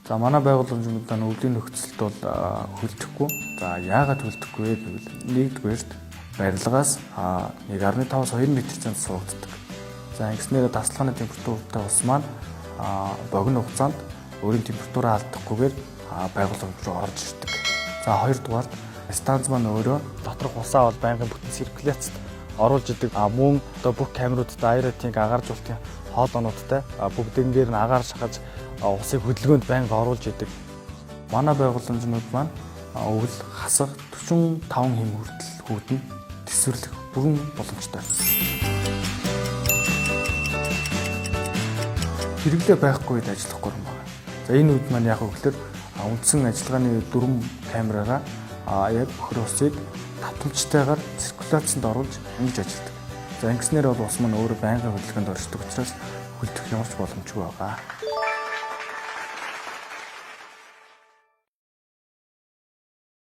За манай байгууламжууд өвлийн нөхцөлд бол хөлдөхгүй. За яагаад хөлдөхгүй вэ гэвэл нэгдүгээрт барилгаас 1.5-2 м-ийн суугддаг. За ингэснээр тасалгааны температуртай ус маань богино хугацаанд өөрийн температураа алдахгүйгээр байгууламж руу орж ирдэг. За хоёрдугаар станц маань өөрөө доторх усаа бол байнгын бүтэн циркуляцид оруулж идэг. Мөн одоо бүх камеруудад аэротинг агааржуулалтын хоолоонуудтай бүгднгээр нь агаар шахаж усыг хөдөлгөөнд байнга оруулж идэг. Манай байгууламжнууд маань өвөл хасах 45 хэм хүртэл хүүдэн тэсвэрлэх бүрэн боломжтой. Хэрэглээ байхгүй үед ажиллахгүй юм байна. За энэ үед маань яг хөглөр үндсэн ажиллагааны 4 камераараа яг бохир усыг татамжтайгаар циркуляцид оруулж ингэж ажилладаг. За ингэснээр бол ус маань өөрөө байнгын хөдөлгөөнд оршдог учраас хөлдөх ямар ч боломжгүй байгаа.